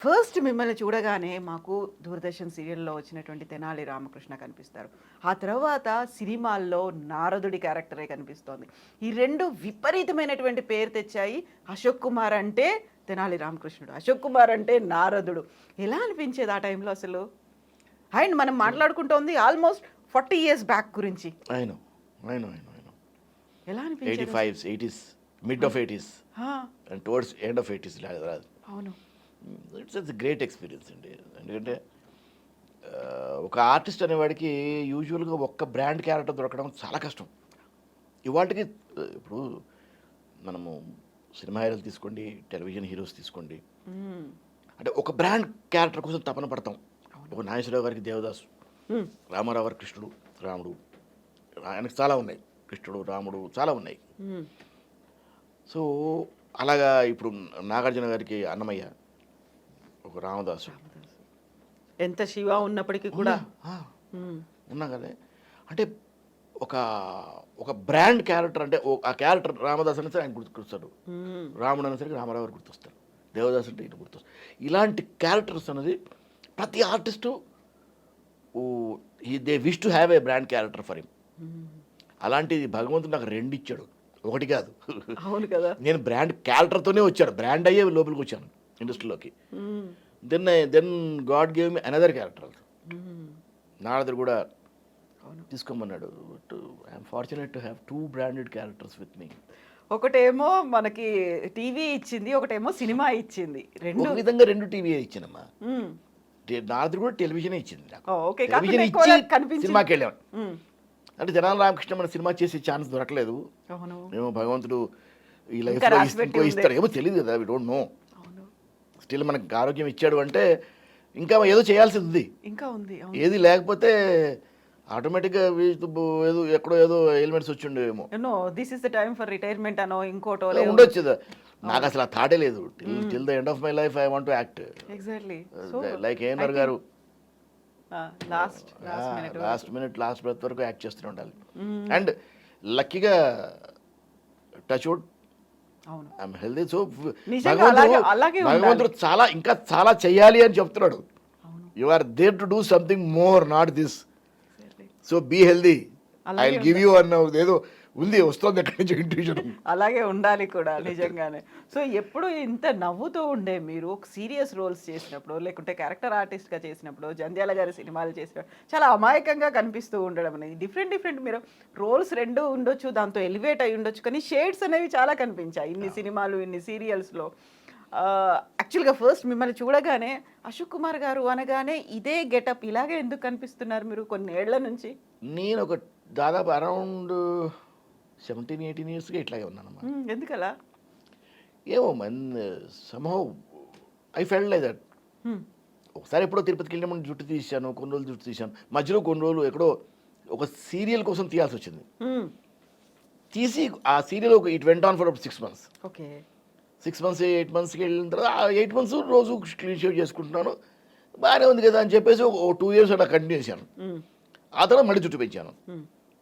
First మిమ్మల్ని చూడగానే మాకు దూరదర్శన్ సీరియల్‌లో వచ్చినటువంటి తెనాలి రామకృష్ణ కనిపిస్తారు. ఆ తర్వాత సినిమాల్లో నారదుడి క్యారెక్టరే కనిపిస్తోంది. ఈ 2 విపరీతమైనటువంటి పేరు తెచ్చాయి. అశోక్ కుమార్ అంటే తెనాలి రామకృష్ణుడు. అశోక్ కుమార్ అంటే నారదుడు. ఎలా అనిపించేది ఆ టైంలో అసలు? అండ్ మనం మాట్లాడుకుంటోంది ఆల్మోస్ట్ 40 ఇయర్స్ బ్యాక్ గురించి. I know. I know. I know. I know. ఎలా అనిపించేది? 85s, 80s, mid of 80s ఆ! And towards end of 80s రాదు. అవును. ఇట్స్ గ్రేట్ ఎక్స్పీరియన్స్ అండి. ఎందుకంటే ఒక ఆర్టిస్ట్ అనేవాడికి యూజువల్గా ఒక్క బ్రాండ్ క్యారెక్టర్ దొరకడం చాలా కష్టం. ఇవాటికి ఇప్పుడు మనము సినిమా హీరోలు తీసుకోండి, టెలివిజన్ హీరోస్ తీసుకోండి, హ్మ్. అంటే ఒక బ్రాండ్ క్యారెక్టర్ కోసం తపన పడతాం. ఒక నాగేశ్వరరావు గారికి దేవదాసు, హ్మ్. రామారావు గారికి కృష్ణుడు, రాముడు, ఆయనకు చాలా ఉన్నాయి. కృష్ణుడు, రాముడు చాలా ఉన్నాయి. హ్మ్. సో అలాగా ఇప్పుడు నాగార్జున గారికి అన్నమయ్య, ఒక రామదాసు ఎంత శివ ఉన్నప్పటికీ కూడా ఆ, హ్మ్. ఉన్నా కదా. అంటే ఒక ఒక బ్రాండ్ క్యారెక్టర్, అంటే ఆ క్యారెక్టర్ రామదాస్ అనే సరే ఆయన గుర్తుకొస్తాడు, హ్మ్. రాముడు అనేసరికి రామారావు గారు గుర్తొస్తారు, దేవదాస్ అంటే ఇటు గుర్తొస్తారు. ఇలాంటి క్యారెక్టర్స్ అనేది ప్రతి artist they wish to have a brand character for him. హ్మ్. అలాంటిది భగవంతుడు నాకు 2 ఇచ్చాడు, ఒకటి కాదు. అవును కదా. నేను బ్రాండ్ క్యారెక్టర్తోనే వచ్చాను, బ్రాండ్ అయ్యే లోపలికి వచ్చాను ఇండస్ట్రీలోకి. Hmm. Then God gave me another character also. Hmm. నారదుడు కూడా అవును. తీసుకోమన్నాడు. I'm fortunate to have 2 branded characters with me. ఒకటేమో మనకి టీవీ ఇచ్చింది, ఒకటేమో సినిమా ఇచ్చింది. రెండు ఒక విధంగా 2 టీవీ ఇచ్చానమ్మా. హ్మ్. నారదుడు కూడా టెలివిజనే ఇచ్చింది నాకు. ఓకే. టెలివిజన్ కాకపోతే ఇచ్చి ఎక్కువగా కనిపించింది. సినిమాకి వెళ్ళాం. హ్మ్. అంటే తెనాలి రామకృష్ణ మన సినిమా చేసే ఛాన్స్ దొరకలేదు. అవును. ఏమో భగవంతుడు ఈ ఇంకా లైఫ్లో రాసి పెట్టి ఇంకో ఉంది. ఇస్తాడు, ఏమో తెలియదు కదా, వి డోంట్ నో. అవును. స్టిల్ మనకి ఆరోగ్యం ఇచ్చాడు అంటే ఇంకా ఏదో చేయాల్సింది ఉంది. ఇంకా ఉంది. అవును. ఏది లేకపోతే ఆటోమేటిక్గా ఏదో ఎక్కడో ఏదో ఎలిమెంట్స్ వచ్చి ఉండేవేమో. No this is the time for retirement అనో ఇంకోటో ఉండొచ్చు. నాకు అసలు ఆ థాటే లేదు. Till the end of my life I want to act exactly. So like ANR garu. Last minute last breath వరకు యాక్ట్ చేస్తూనే ఉండాలి. అండ్ లక్కీగా టచ్ వుడ్ అవును. I'm healthy. సో నిజంగా అలాగే భగవంతుడు చాలా ఇంకా చాలా చెయ్యాలి అని చెప్తున్నాడు. అవును. You are there to do something more, not this. So be healthy, I అలాగే విల్ గివ్ యూ అన్న ఏదో ఉంది, వస్తుంది ఎక్కడి నుంచి ఇంట్యూషన్. అలాగే ఉండాలి కూడా నిజంగానే. సో ఎప్పుడు ఇంత నవ్వుతూ ఉండే మీరు సీరియస్ రోల్స్ చేసినప్పుడు, లేకుంటే క్యారెక్టర్ ఆర్టిస్ట్గా చేసినప్పుడు, జంధ్యాల గారి సినిమాలు చేసినప్పుడు చాలా అమాయకంగా కనిపిస్తూ ఉండడం అనేది డిఫరెంట్ మీరు రోల్స్ 2 ఉండొచ్చు, దాంతో ఎలివేట్ అయి ఉండొచ్చు, కానీ షేడ్స్ అనేవి చాలా కనిపించాయి ఇన్ని సినిమాలు ఇన్ని సీరియల్స్లో. యాక్చువల్గా ఫస్ట్ మిమ్మల్ని చూడగానే అశోక్ కుమార్ గారు అనగానే ఇదే గెటప్ ఇలాగే ఎందుకు కనిపిస్తున్నారు మీరు కొన్ని ఏళ్ల నుంచి? నేను ఒక దాదాపు అరౌండ్ 17-18 ఇయర్స్గా ఇట్లాగే ఉన్నానమ్మా. ఎందుకలా? ఏమో somehow I felt like that. ఒకసారి ఎప్పుడో తిరుపతికి వెళ్ళినప్పుడు జుట్టు తీసాను, కొన్ని రోజులు జుట్టు తీసాను, మధ్యలో కొన్ని రోజులు ఎక్కడో ఒక సీరియల్ కోసం తీయాల్సి వచ్చింది. తీసి ఆ serial it went on for 6 months. Okay. 6 months 8 monthsకి వెళ్ళిన తర్వాత ఆ 8 months రోజు క్లీన్ షేవ్ చేసుకుంటున్నాను, బాగానే ఉంది కదా అని చెప్పేసి ఒక 2 years అలా కంటిన్యూ చేశాను. ఆ తర్వాత మళ్ళీ జుట్టు పెంచాను.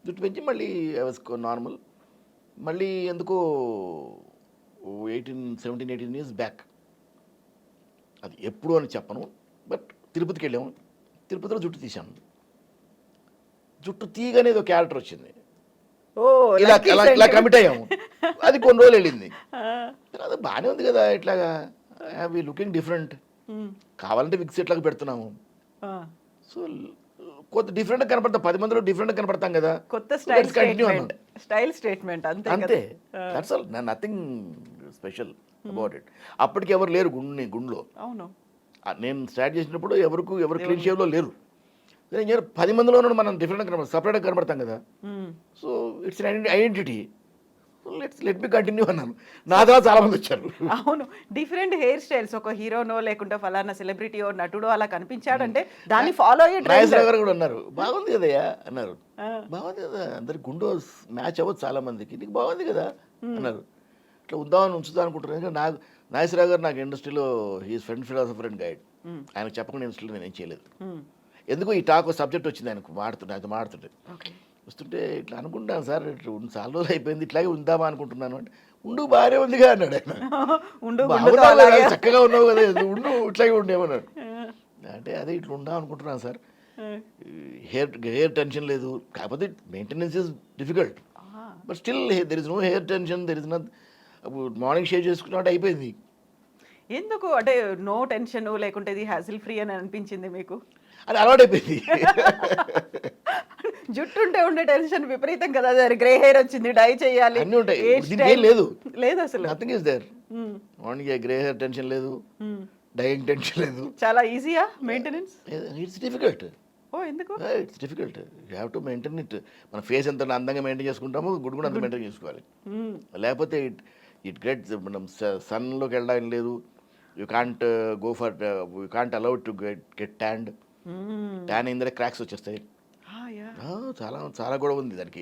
జుట్టు పెంచి మళ్ళీ ఐ వాజ్ నార్మల్. మళ్ళీ ఎందుకో 17-18 years బ్యాక్, అది ఎప్పుడు అని చెప్పను, బట్ తిరుపతికి వెళ్ళాము. తిరుపతిలో జుట్టు తీశాను. జుట్టు తీయగానే ఏదో క్యారెక్టర్ వచ్చింది, ఇలా కమిట్ అయ్యాము. అది కొన్ని రోజులు వెళ్ళింది. తర్వాత బాగానే ఉంది కదా, ఇట్లాగా వి లుకింగ్ డిఫరెంట్, కావాలంటే విక్స్ ఇట్లాగా పెడుతున్నాము. సో కొత్త డిఫరెంట్గా కనపడతాం, 10 మందిలో డిఫరెంట్గా కనపడతాం కదా, కొత్త స్టైల్ స్టేట్మెంట్ అంతే. That's all, nothing special about it. అప్పటికి ఎవరు లేరు గుండెలో. అవును. నేను స్టార్ట్ చేసినప్పుడు ఎవరు క్లీన్ షేవ్లో లేరు. 10 మందిలో మనం డిఫరెంట్గా కనపడతాం, సపరేట్గా కనపడతాం కదా. So it's identity, let me continue అన్నాను. నా ద్వారా చాలా మంది వచ్చారు. అవును, డిఫరెంట్ హెయిర్ స్టైల్స్, ఒక హీరోనో లేకుంటే ఫలానా సెలబ్రిటీయో నటుడో అలా కనిపించాడంటే దాన్ని ఫాలో అయ్యే నాగేశ్వరరావు గారు కూడా అన్నారు, బాగుంది కదయ్యా అన్నారు. బాగుంది కదా, అందరికి గుండె మ్యాచ్ అవ్వదు చాలా మందికి, నీకు బాగుంది కదా అన్నారు. ఇట్లా ఉందామని ఉంచుదా అనుకుంటున్నాను. నాగేశ్వరరావు గారు నాకు ఇండస్ట్రీలో he's friend, philosopher and guide. ఆయనకు చెప్పకుండా ఇండస్ట్రీలో నేను ఏం చేయలేదు. ఎందుకు ఈ టాక్ సబ్జెక్ట్ వచ్చింది ఆయనకు మాడుతుంటే వస్తుంటే ఇట్లా అనుకుంటాను సార్, చాలా రోజులు అయిపోయింది, ఇట్లాగే ఉందామా అనుకుంటున్నాను అంటే, ఉండు బాగానే ఉందిగా అన్నాడు ఆయన. ఉండు గుండుతో బాగున్నావు అలాగే. కదా, చక్కగా ఉన్నావు కదా, ఉండు ఇట్లాగే ఉండేమన్నాడు. అంటే అదే ఇట్లా ఉందా అనుకుంటున్నాను సార్. హెయిర్ టెన్షన్ లేదు, కాకపోతే maintenance is difficult. But still there is no hair tension, there is not. Morning shave చేసుకున్నట్టు అయిపోయింది. ఎందుకు అంటే నో టెన్షన్ లేకుంటే ఇది హ్యాసిల్ ఫ్రీ అని అనిపించింది మీకు? అది అలవాటైపోయింది. జుట్టు ఉంటే ఉండే టెన్షన్ విపరీతం కదా, గ్రే హెయిర్ వచ్చింది, డై చేయాలి, అన్నీ ఉంటాయి. hair దీనికి ఏం style. లేదు. లేదు అసలు. Nothing is there. Morning grey hair tension లేదు, డైయింగ్ టెన్షన్ లేదు. చాలా ఈజీయా మెయింటెనెన్స్? It's difficult. ఓ ఎందుకు? It's difficult. You have to maintain it. మన ఫేస్ ఎంత అందంగా మెయింటైన్ చేసుకుంటామో గుడ్ కూడా అంత మెయింటైన్ చేసుకోవాలి. లేకపోతే ఇట్ మనం సన్లోకి వెళ్ళడానికి లేదు. You can't go for, you can't allow to get ట్యాండ్. Tan అయిందంటే క్రాక్స్ వచ్చేస్తాయి. చాలా చాలా కూడా ఉంది దానికి.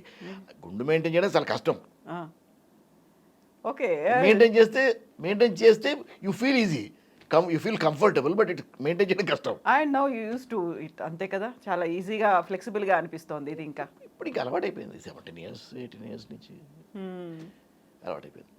గుండు మెయింటైన్ చేయడం చాలా కష్టం. ఓకే. మెయింటైన్ చేస్తే you feel easy, you feel comfortable, but it maintain చేయడం కష్టం. And now use to it, అంతే కదా, చాలా ఈజీగా ఫ్లెక్సిబుల్గా అనిపిస్తోంది ఇది. ఇంకా ఇప్పుడు ఇంకా అలవాటైపోయింది. 17 years 18 years నుంచి అలవాటైపోయింది.